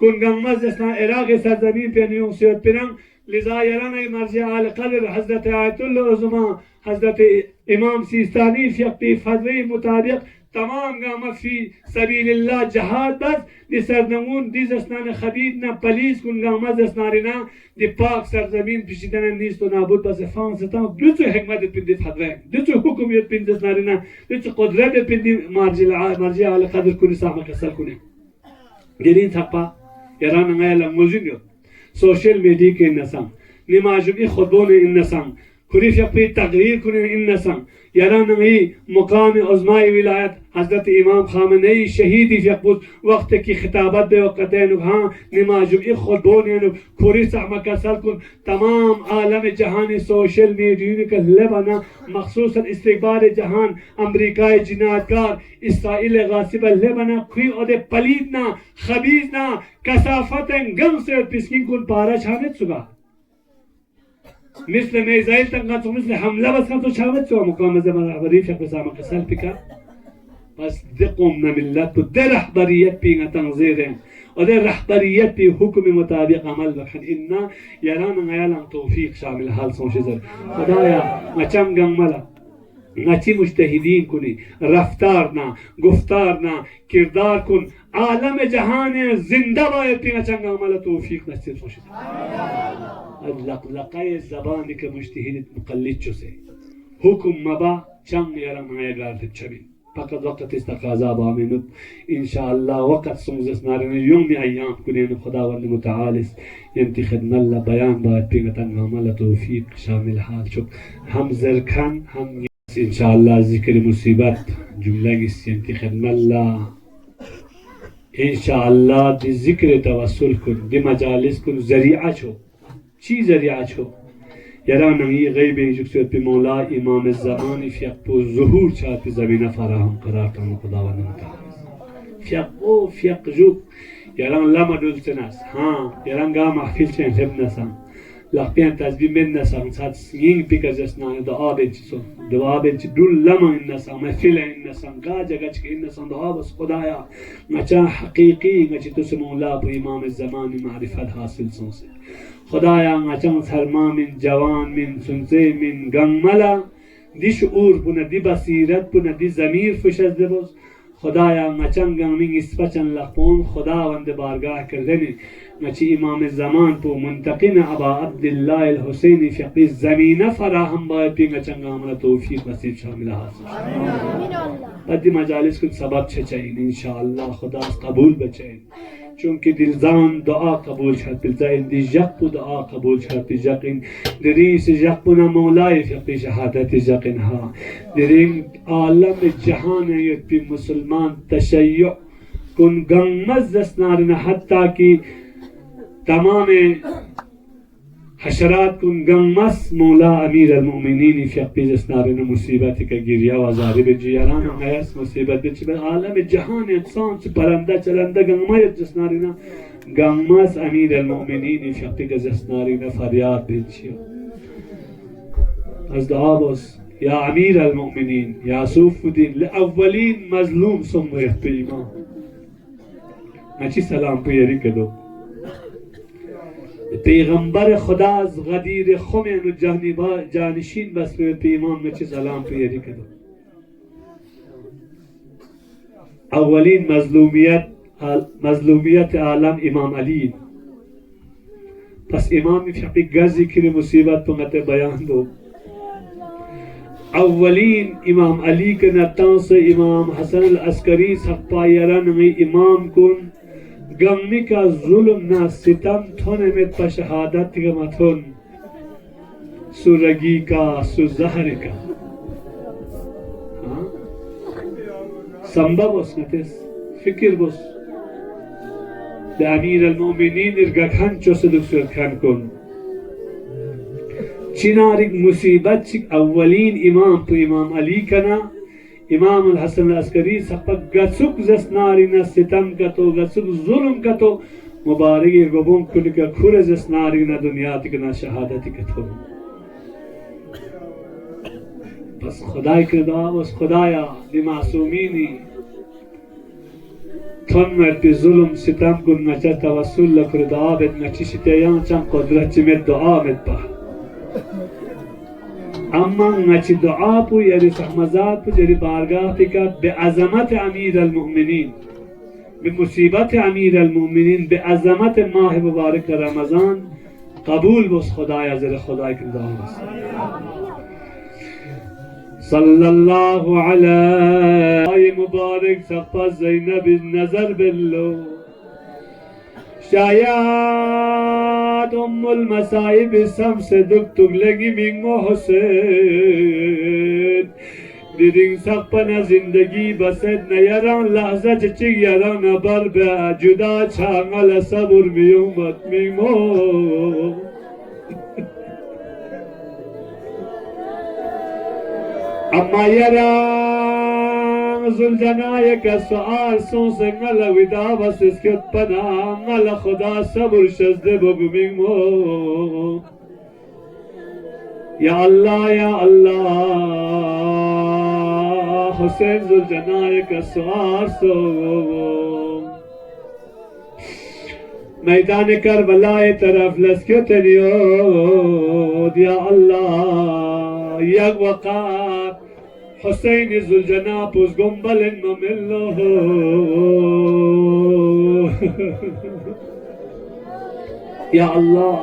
کن گنگمز دستان عراق سرزمین پیانیون سیاد پیرنگ لذا یران مرجع آل قدر حضرت آیت الله عظما حضرت امام سیستانی فی فتوی مطابق تمام گام فی سبیل الله جهاد بس دی سرنمون دی زستان خبید نه پلیس کن گام زستانینا دی پاک سرزمین پیشیدن نیست و نابود بس فانستان دو چه حکمت پندی فتوی دو چه حکومیت پندی زستانینا دو چه قدرت پندی مرجع آل قدر کنی سامه کسل کنی گرین تقا یران نگایل موزین سوشل میڈیا کے انسان نمازی خطبون انسان خریف یقی تقریر کنن انسان یران نمی مقام عظمای ولایت حضرت امام خامنه‌ای شهیدی یقبود وقت کی خطابت به وقت ها نمازی خطبون خریف مکسل کن تمام عالم جهان سوشل میڈیا کے لبنا مخصوصا استقبال جهان امریکای جنایتکار اسرائیل غاصب لبنا کوئی اود پلیدنا خبیزنا کثافتن گم سے پسکین کن پارا شامت سگا مثل میزایل تنگا تو مثل حمله بس کن تو شامت سگا مقام زمان رهبری فقه سامه کسل پکا بس دقوم نملت و ده رهبریت پینگا تنظیرین و ده رهبریت پی حکم مطابق عمل بکن اینا یران غیالان توفیق شامل حال سونشیزر خدایا مچم گنگملا نچی مجتهدین کنی رفتار نه گفتار نه کردار کن عالم جهان زنده باید پینا چنگا عمل توفیق نصیب شد لقلقه زبانی که مجتهدت مقلد چوسه حکم مبا چنگ یرم غیرت چبین فقط وقت استقاضا بامینت انشاءالله وقت سمزس نارن یومی ایام کنین خداوند متعال ینتی خدمت الله بیان باید پینا چنگا عمل توفیق شامل حال شد هم زرکن هم انشاءالله ذکر مصیبت جمله گیستی خدمت الله انشاءالله دی ذکر توسل کن دی مجالس کن ذریعہ چھو چی ذریعہ چھو یرانمی غیب انجکسیت پی مولا امام الزمان فیقو ظهور چاہت پی زمینہ فراہم قرار تانو خداوند متعال فیقو فیق جو یران لما دلتناس ہاں یران گا محفل چین لب نسان لقبیان تزبیم بین نسان سات سینگ پیکر جسنان دعا بینچی سو دعا بینچی دول لما این نسان محفل این نسان گا جگہ چکے این نسان دعا بس خدایا مچا حقیقی مچی تو سمولا پو امام الزمان معرفت حاصل سنسے خدایا مچا سرما من جوان من سنسے من گنگملا دی شعور پونا دی بصیرت پونا دی ضمیر فشد بس خدایا مچن گنگمین اسپچن لقپون خداوند بارگاہ کردنی مچی امام الزمان پو منتقم ابا عبداللہ الحسین فقی زمینہ فراہم باید پینگا چنگا عمل توفیق نصیب شامل حاصل بدی مجالس کن سبب چچائین انشاءاللہ خدا قبول بچائین چونکہ دلزان دعا قبول شد بلزائن دی جق دعا قبول شد دی جقین دریس جقنا مولائی فقی شہادت جقن ہا درین عالم جہان یت پی مسلمان تشیع کن گنگمز دستنارنا حتی کی تمام حشرات کن گنگمز مولا امیر المؤمنین فقی دستنارنا مصیبت کا گریہ و عذاب جیران ایس مصیبت بچ عالم جہان انسان سے پرندہ چلندہ گنگمز دستنارنا گنگمز امیر المؤمنین فقی دستنارنا فریاد بچیو از دعا بس یا امیر المؤمنین یا صوف الدین لأولین مظلوم سمویت پہ ایمان مچی سلام پہ یری کدو پیغمبر خدا از غدیر خمین و جانشین بس پہ ایمان مچی سلام پہ یری کدو اولین مظلومیت عالم امام علی پس امام فقی گزی کری مصیبت پنگت بیان دو اولین امام علی کے نتان سے امام حسن العسکری سخپا یرن میں امام کن گمی کا ظلم نہ ستم تھونے میں پشہادت کا متھن سرگی کا سزہر کا سمبا بس نتس فکر بس دے امیر المؤمنین ارگا کھن چو صدق سرد کھن کن چنارک مصیبت چک اولین امام تو امام علی کنا امام الحسن العسکری سپک گسک زسنارینا ستم کتو گسک ظلم کتو مبارکی گبون کلکا کھر زسنارینا دنیا تکنا شہادت کتو بس خدای کردہ بس خدایا دی معصومینی تون مرد ظلم ستم کن نچه توسل لکر دعا بد نچه شتیان چم قدرت چمت دعا مد با اما نچه دعا پو یری سحمزات پو جری بارگاه پکت به عظمت امیر المؤمنین به مصیبت امیر المؤمنین به عظمت ماه مبارک رمضان قبول بس خدای ازر خدای کن دعا بس صلی الله علی مبارک سقف زینب نظر باللو شاید ام المصائب سمس دکتر لگی من محسن دیدین سقفنا زندگی بسد نیران لحظه چی یران بر به جدا چانگل صبر میومد میمو اما یران زلجنای که سؤال سون سنگل ویدا بس اسکت پنا مل خدا صبر شزده بگو میمو یا الله یا الله حسین زلجنای که سؤال سون میدان کربلای طرف لسکت نیود یا الله یک وقت حسین زلجنا پوز گنبل مملو یا الله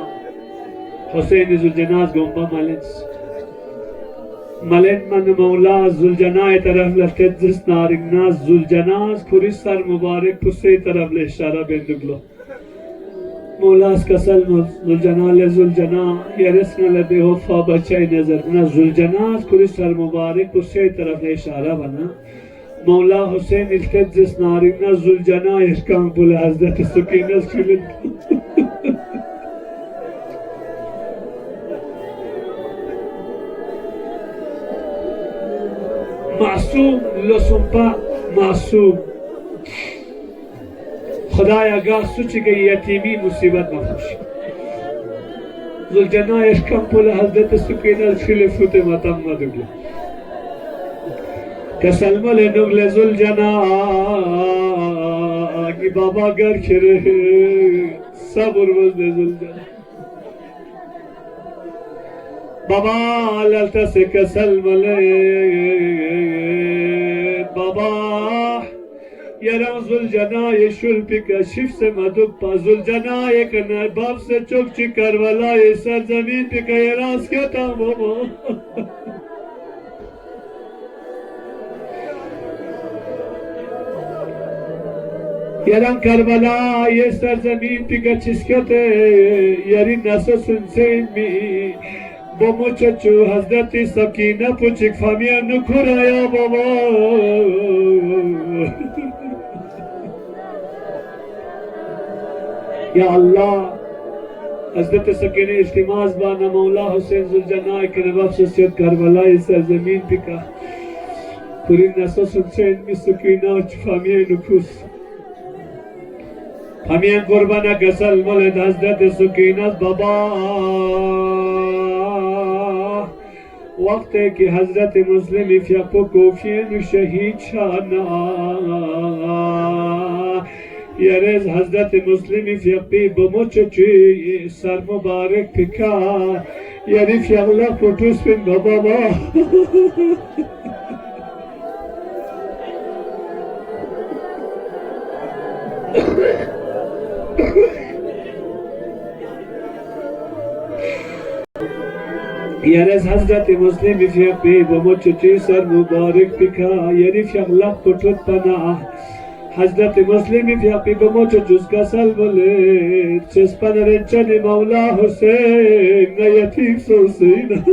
حسین زلجناز گنبا ملن من مولا زلجنای طرف لفتت زست نارنگناز زلجناز کری سر مبارک پسی طرف لشاره بندگلو مولاس کسل زلجنال زلجنا یرسن لبه وفا بچه نظر بنا زلجناز کری سر مبارک پسی طرف لشاره بنا مولا حسین التت زست نارنگناز زلجنا اشکان بول حضرت سکینز کلن معصوم لسنپا معصوم خدایا گاه سوچی که یتیمی مصیبت نفوشی زلجنایش کم پول حضرت سکینه خلفوت ماتم مدگل کسلمل نگل زلجنا آگی بابا گر کره صبر وزد زلجنا بابا لالتس کسلمل بابا یران زلجنای شلپی که شفت مدوک پا زلجنای که نباب سے چک چی کرولای سرزمین پی که یراز کتا بابا یران کرولای سرزمین پی که چسکت یری نسو سنسین می با مچچو حضرت سکینه پوچک فامیا نکرایا بابا یا الله حضرت سکینه اجتماز بانا مولا حسین زلجنای که نباب سوسیت کربلای سرزمین پکا پوری نسوس حسین می سکینه چ فامیا نکوس فامیا قربانا کسل مولد حضرت سکینه بابا وقت که حضرت مسلم فیقو کوفین شهید شانا یرز حضرت مسلم فیقی بموچه چی سر مبارک پکا یری فیقلا پوتوس بین بابا یرز حضرت مسلم فیقی بموچه چی سر مبارک پکا یری فیقلا پوتوس پناه حضرت مسلم فیقی بموچه جز کسل بله چسپن رنچن مولا حسین نیتیم سوسین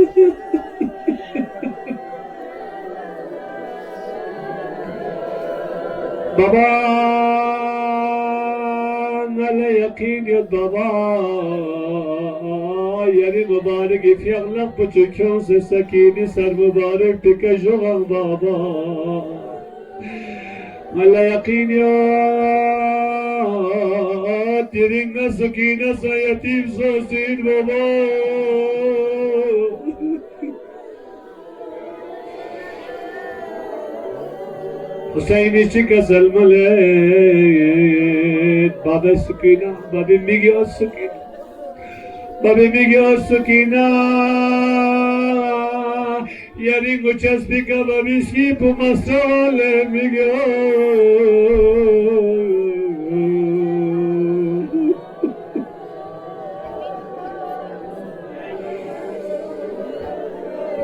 بابا نل یقین یاد بابا یعنی مبارکی فیقلق بچکیون سے سکینی سر مبارک پکا جغن بابا ملا یقین یاد دیرنگ سکینه سا یتیم سوسین بابا حسینی شکست الملک بابا سکینه بابا میگه سکینه بابا میگه سکینه یعنی گچسبی که بابیشی پو مسئول میگه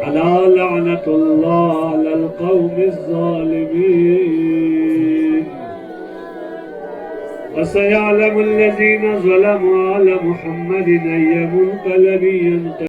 ألا لعنة الله على القوم الظالمين وسيعلم الذين ظلموا على محمد أي منقلب ينقلب